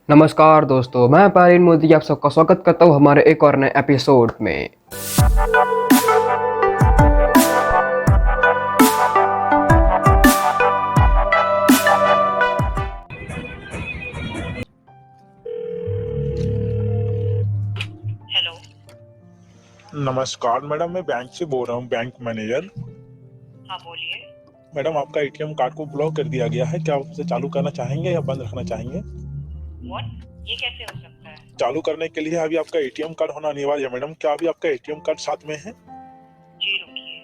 नमस्कार दोस्तों, मैं पारिन मोदी आप सबका स्वागत करता हूँ हमारे एक और नए एपिसोड में। हेलो। नमस्कार मैडम, मैं बैंक से बोल रहा हूँ, बैंक मैनेजर। हाँ बोलिए। मैडम, आपका एटीएम कार्ड को ब्लॉक कर दिया गया है। क्या आप उसे चालू करना चाहेंगे या बंद रखना चाहेंगे? व्हाट? ये कैसे हो सकता है? चालू करने के लिए अभी आपका एटीएम कार्ड होना अनिवार्य है। मैडम, क्या अभी आपका एटीएम कार्ड साथ में है? जी रुकिए।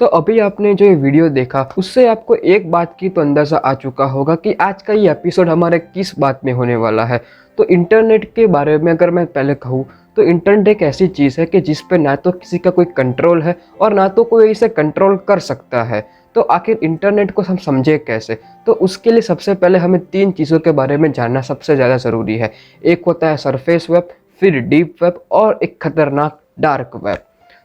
तो अभी आपने जो ये वीडियो देखा उससे आपको एक बात की तो अंदाज़ा आ चुका होगा कि आज का ये एपिसोड हमारे किस बात में होने वाला है। तो इंटरनेट के बारे में अगर मैं पहले कहूँ तो इंटरनेट एक ऐसी चीज़ है कि जिस पे ना तो किसी का कोई कंट्रोल है और ना तो कोई इसे कंट्रोल कर सकता है। तो आखिर इंटरनेट को हम समझे कैसे? तो उसके लिए सबसे पहले हमें 3 चीज़ों के बारे में जानना सबसे ज़्यादा ज़रूरी है। एक होता है सरफेस वेब, फिर डीप वेब और एक खतरनाक डार्क वेब।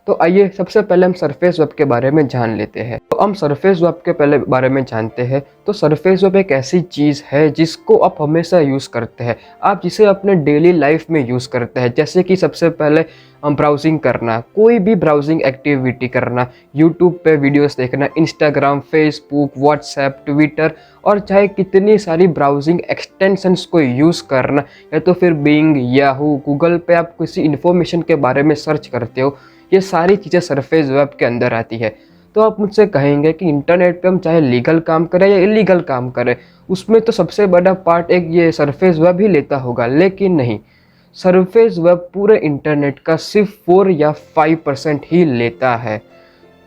तो आइए सबसे पहले हम सरफेस वेब के बारे में जान लेते हैं। तो हम सरफेस वेब के पहले बारे में जानते हैं। तो सरफेस वेब एक ऐसी चीज़ है जिसको आप हमेशा यूज़ करते हैं, आप जिसे अपने डेली लाइफ में यूज़ करते हैं। जैसे कि सबसे पहले हम ब्राउजिंग करना, कोई भी ब्राउजिंग एक्टिविटी करना, यूट्यूब पे वीडियोस देखना, इंस्टाग्राम, फेसबुक, व्हाट्सएप, ट्विटर और चाहे कितनी सारी ब्राउजिंग एक्सटेंशंस को यूज़ करना, या तो फिर बिंग, याहू, गूगल पे आप किसी इन्फॉर्मेशन के बारे में सर्च करते हो, ये सारी चीज़ें सरफेस वेब के अंदर आती है। तो आप मुझसे कहेंगे कि इंटरनेट पे हम चाहे लीगल काम करें या इलीगल काम करें, उसमें तो सबसे बड़ा पार्ट एक ये सरफेस वेब ही लेता होगा, लेकिन नहीं। सरफेस वेब पूरे इंटरनेट का सिर्फ 4 या 5% ही लेता है।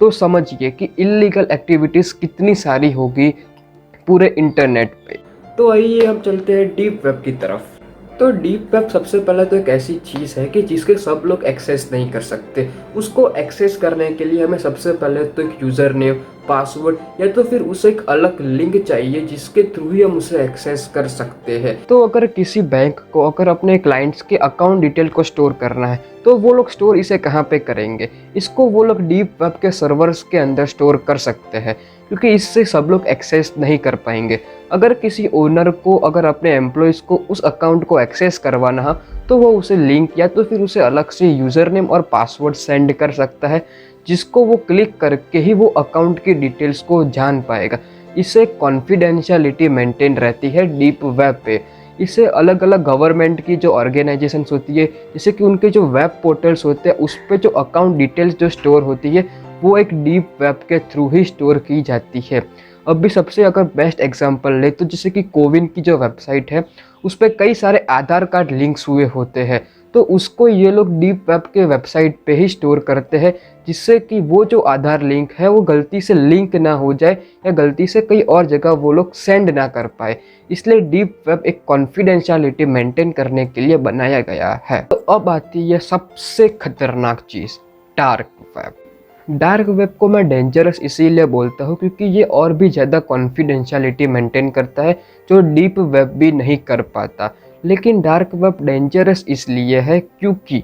तो समझिए कि इलीगल एक्टिविटीज़ कितनी सारी होगी पूरे इंटरनेट पे। तो आइए हम चलते हैं डीप वेब की तरफ। तो डीप वेब सबसे पहले तो एक ऐसी चीज़ है कि जिसके सब लोग एक्सेस नहीं कर सकते। उसको एक्सेस करने के लिए हमें सबसे पहले तो एक यूज़र नेम, पासवर्ड या तो फिर उसे एक अलग लिंक चाहिए जिसके थ्रू ही हम उसे एक्सेस कर सकते हैं। तो अगर किसी बैंक को अगर अपने क्लाइंट्स के अकाउंट डिटेल को स्टोर करना है तो वो लोग स्टोर इसे कहाँ पे करेंगे? इसको वो लोग डीप वेब के सर्वर्स के अंदर स्टोर कर सकते हैं, क्योंकि इससे सब लोग एक्सेस नहीं कर पाएंगे। अगर किसी ओनर को अगर अपने एम्प्लॉयज़ को उस अकाउंट को एक्सेस करवाना है तो वो उसे लिंक या तो फिर उसे अलग से यूज़र नेम और पासवर्ड सेंड कर सकता है, जिसको वो क्लिक करके ही वो अकाउंट की डिटेल्स को जान पाएगा। इससे कॉन्फिडेंशियलिटी मेंटेन रहती है डीप वेब पे। इससे अलग अलग गवर्नमेंट की जो ऑर्गेनाइजेशंस होती है, जैसे कि उनके जो वेब पोर्टल्स होते हैं उस पर जो अकाउंट डिटेल्स जो स्टोर होती है वो एक डीप वेब के थ्रू ही स्टोर की जाती है। अब भी सबसे अगर बेस्ट एग्जांपल ले तो जैसे कि कोविन की जो वेबसाइट है उस पर कई सारे आधार कार्ड लिंक्स हुए होते हैं, तो उसको ये लोग डीप वेब के वेबसाइट पे ही स्टोर करते हैं, जिससे कि वो जो आधार लिंक है वो गलती से लिंक ना हो जाए या गलती से कई और जगह वो लोग सेंड ना कर पाए। इसलिए डीप वेब एक कॉन्फिडेंशियलिटी मेंटेन करने के लिए बनाया गया है। तो अब आती है सबसे खतरनाक चीज़, डार्क वेब। डार्क वेब को मैं डेंजरस इसीलिए बोलता हूँ क्योंकि ये और भी ज़्यादा कॉन्फिडेंशियलिटी मेंटेन करता है जो डीप वेब भी नहीं कर पाता। लेकिन डार्क वेब डेंजरस इसलिए है क्योंकि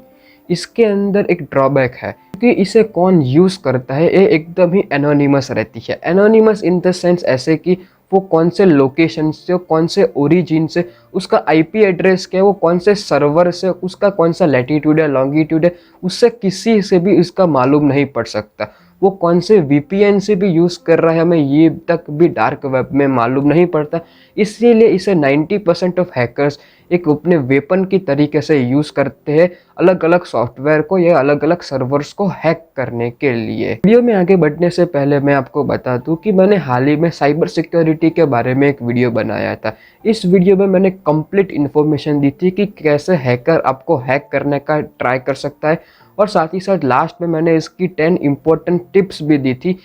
इसके अंदर एक ड्रॉबैक है, क्योंकि इसे कौन यूज़ करता है ये एकदम ही एनोनिमस रहती है। एनोनिमस इन द सेंस ऐसे कि वो कौन से लोकेशन से, कौन से ओरिजिन से, उसका आईपी एड्रेस क्या है, वो कौन से सर्वर से, उसका कौन सा लैटिट्यूड है, लॉन्गिट्यूड है, उससे किसी से भी इसका मालूम नहीं पड़ सकता। वो कौन से वीपीएन से भी यूज़ कर रहा है हमें ये तक भी डार्क वेब में मालूम नहीं पड़ता। इसीलिए इसे 90% ऑफ हैकर्स एक अपने वेपन की तरीके से यूज़ करते हैं अलग अलग सॉफ्टवेयर को या अलग अलग सर्वर्स को हैक करने के लिए। वीडियो में आगे बढ़ने से पहले मैं आपको बता दूं कि मैंने हाल ही में साइबर सिक्योरिटी के बारे में एक वीडियो बनाया था। इस वीडियो में मैंने कंप्लीट इन्फॉर्मेशन दी थी कि कैसे हैकर आपको हैक करने का ट्राई कर सकता है, और साथ ही साथ लास्ट में मैंने इसकी 10 इम्पोर्टेंट टिप्स भी दी थी।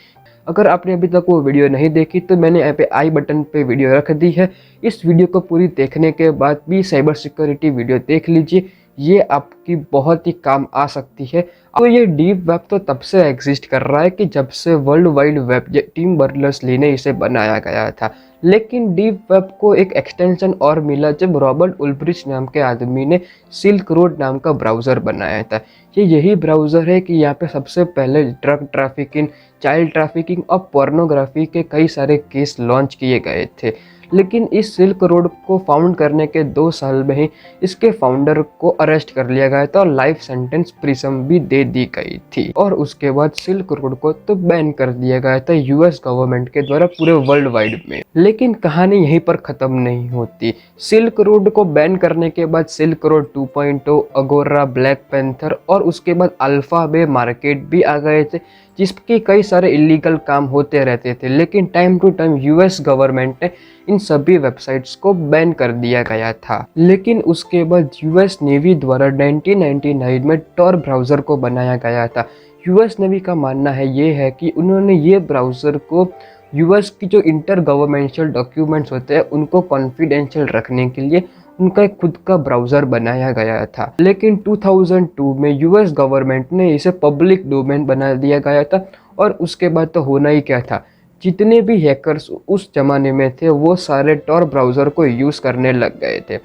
अगर आपने अभी तक वो वीडियो नहीं देखी तो मैंने यहाँ पे आई बटन पे वीडियो रख दी है। इस वीडियो को पूरी देखने के बाद भी साइबर सिक्योरिटी वीडियो देख लीजिए, ये आपकी बहुत ही काम आ सकती है। तो ये डीप वेब तो तब से एग्जिस्ट कर रहा है कि जब से world wide web Tim Berners Lee ने इसे बनाया गया था। लेकिन डीप वेब को एक एक्सटेंशन और मिला जब रॉबर्ट उल्ब्रिच नाम के आदमी ने सिल्क रोड नाम का ब्राउज़र बनाया था। ये यही ब्राउज़र है कि यहाँ पे सबसे पहले ड्रग ट्रैफिकिंग, चाइल्ड ट्रैफिकिंग और पोर्नोग्राफी के कई सारे केस लॉन्च किए गए थे। लेकिन इस सिल्क रोड को फाउंड करने के 2 साल में ही इसके फाउंडर को अरेस्ट कर लिया गया था और लाइफ सेंटेंस प्रिजन भी दे दी गई थी। और उसके बाद सिल्क रोड को तो बैन कर दिया गया था यूएस गवर्नमेंट के द्वारा पूरे वर्ल्ड वाइड में। लेकिन कहानी यहीं पर ख़त्म नहीं होती। सिल्क रोड को बैन करने के बाद सिल्क रोड 2.0, अगोरा, ब्लैक पैंथर और उसके बाद अल्फा बे मार्केट भी आ गए थे, जिसके कई सारे इलीगल काम होते रहते थे। लेकिन time to time US government ने इन सभी वेबसाइट्स को बैन कर दिया गया था। लेकिन उसके बाद यूएस नेवी द्वारा 1999 में टॉर ब्राउज़र को बनाया गया था। यूएस नेवी का मानना है ये है कि उन्होंने ये ब्राउज़र को यूएस की जो इंटर गवर्नमेंटल डॉक्यूमेंट्स होते हैं उनको कॉन्फिडेंशियल रखने के लिए उनका एक खुद का ब्राउज़र बनाया गया था। लेकिन 2002 में यूएस गवर्नमेंट ने इसे पब्लिक डोमेन बना दिया गया था और उसके बाद तो होना ही क्या था, जितने भी हैकर्स उस ज़माने में थे वो सारे टॉर ब्राउज़र को यूज़ करने लग गए थे।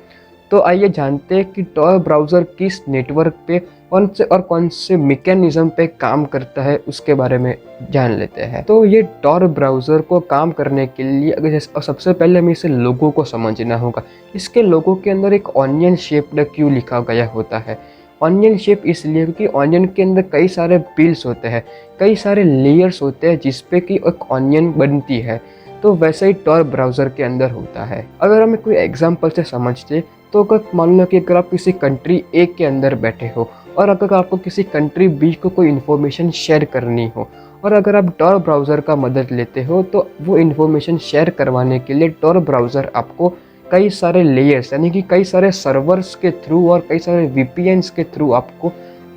तो आइए जानते हैं कि टॉर ब्राउज़र किस नेटवर्क पे कौन से मैकेनिज्म पे काम करता है, उसके बारे में जान लेते हैं। तो ये टॉर ब्राउज़र को काम करने के लिए अगर सबसे पहले हमें इसे लोगो को समझना होगा। इसके लोगो के अंदर एक ऑनियन शेप्ड क्यू लिखा गया होता है। ऑनियन शेप इसलिए क्योंकि ऑनियन के अंदर कई सारे पील्स होते हैं, कई सारे लेयर्स होते हैं जिसपे कि एक ऑनियन बनती है। तो वैसे ही टॉर ब्राउज़र के अंदर होता है। अगर हमें कोई एग्जांपल से समझते तो अगर मान लो कि अगर आप किसी कंट्री ए के अंदर बैठे हो और अगर आपको किसी कंट्री बी को कोई इन्फॉर्मेशन शेयर करनी हो और अगर आप टॉर ब्राउज़र का मदद लेते हो तो वो इन्फॉर्मेशन शेयर करवाने के लिए टॉर ब्राउज़र आपको कई सारे लेयर्स यानी कि कई सारे सर्वर्स के थ्रू और कई सारे वीपीएन्स के थ्रू आपको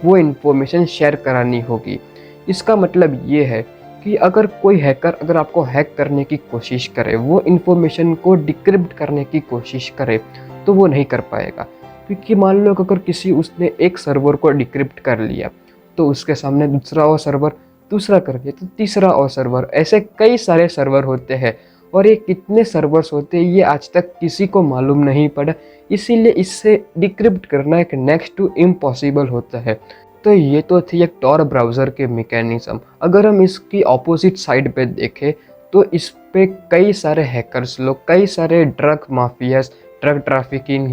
वो इन्फॉर्मेशन शेयर करानी होगी। इसका मतलब ये है कि अगर कोई हैकर अगर आपको हैक करने की कोशिश करे, वो इन्फॉर्मेशन को डिक्रिप्ट करने की कोशिश करे तो वो नहीं कर पाएगा। क्योंकि मान लो अगर उसने एक सर्वर को डिक्रिप्ट कर लिया तो उसके सामने दूसरा और सर्वर, दूसरा कर दिया तो तीसरा और सर्वर, ऐसे कई सारे सर्वर होते हैं और ये कितने सर्वर्स होते हैं ये आज तक किसी को मालूम नहीं पड़ा। इसीलिए इससे डिक्रिप्ट करना एक नेक्स्ट टू इम्पॉसिबल होता है। तो ये तो थी एक टॉर ब्राउज़र के मैकेनिज्म। अगर हम इसकी ऑपोजिट साइड पे देखें तो इस पे कई सारे हैकर्स लोग, कई सारे drug mafias, drug trafficking,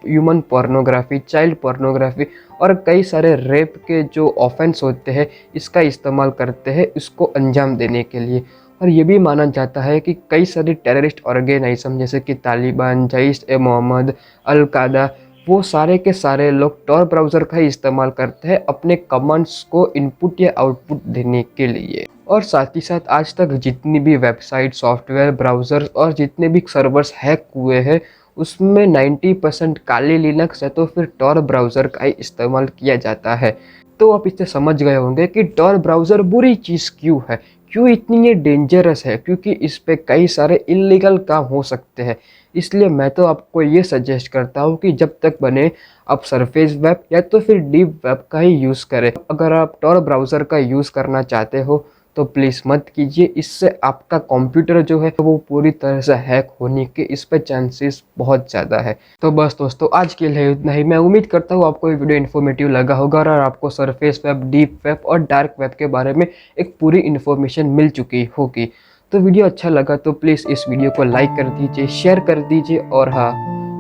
human pornography, child pornography और कई सारे रेप के जो ऑफेंस होते हैं इसका इस्तेमाल करते हैं इसको अंजाम देने के लिए। और ये भी माना जाता है कि कई सारी टेररिस्ट ऑर्गेनाइजेशन जैसे कि तालिबान, जैश-ए-मोहम्मद, अल-कायदा, वो सारे के सारे लोग टॉर ब्राउज़र का ही इस्तेमाल करते हैं अपने कमांड्स को इनपुट या आउटपुट देने के लिए। और साथ ही साथ आज तक जितनी भी वेबसाइट, सॉफ्टवेयर, ब्राउज़र और जितने भी सर्वर्स हैक हुए हैं उसमें 90% काली लिनक्स है तो फिर टॉर ब्राउज़र का ही इस्तेमाल किया जाता है। तो आप इससे समझ गए होंगे कि टॉर ब्राउज़र बुरी चीज़ क्यों है, क्यों इतनी ये डेंजरस है, क्योंकि इस पे कई सारे इलीगल काम हो सकते हैं। इसलिए मैं तो आपको ये सजेस्ट करता हूँ कि जब तक बने आप सरफेस वेब या तो फिर डीप वेब का ही यूज़ करें। अगर आप टॉर ब्राउज़र का यूज़ करना चाहते हो तो प्लीज़ मत कीजिए, इससे आपका कंप्यूटर जो है वो पूरी तरह से हैक होने के इस पे चांसेस बहुत ज़्यादा है। तो बस दोस्तों आज के लिए इतना ही। मैं उम्मीद करता हूँ आपको ये वीडियो इन्फॉर्मेटिव लगा होगा और आपको सरफेस वेब, डीप वेब और डार्क वेब के बारे में एक पूरी इन्फॉर्मेशन मिल चुकी होगी। तो वीडियो अच्छा लगा तो प्लीज़ इस वीडियो को लाइक कर दीजिए, शेयर कर दीजिए और हाँ,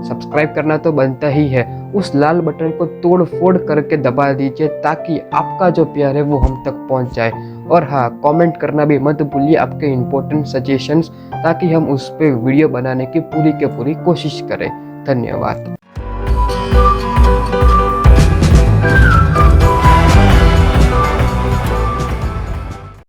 सब्सक्राइब करना तो बनता ही है। उस लाल बटन को तोड़ फोड़ करके दबा दीजिए ताकि आपका जो प्यार है वो हम तक पहुंच जाए। और हाँ, कमेंट करना भी मत भूलिए आपके इम्पोर्टेंट सजेशंस, ताकि हम उस पर वीडियो बनाने की पूरी कोशिश करें। धन्यवाद।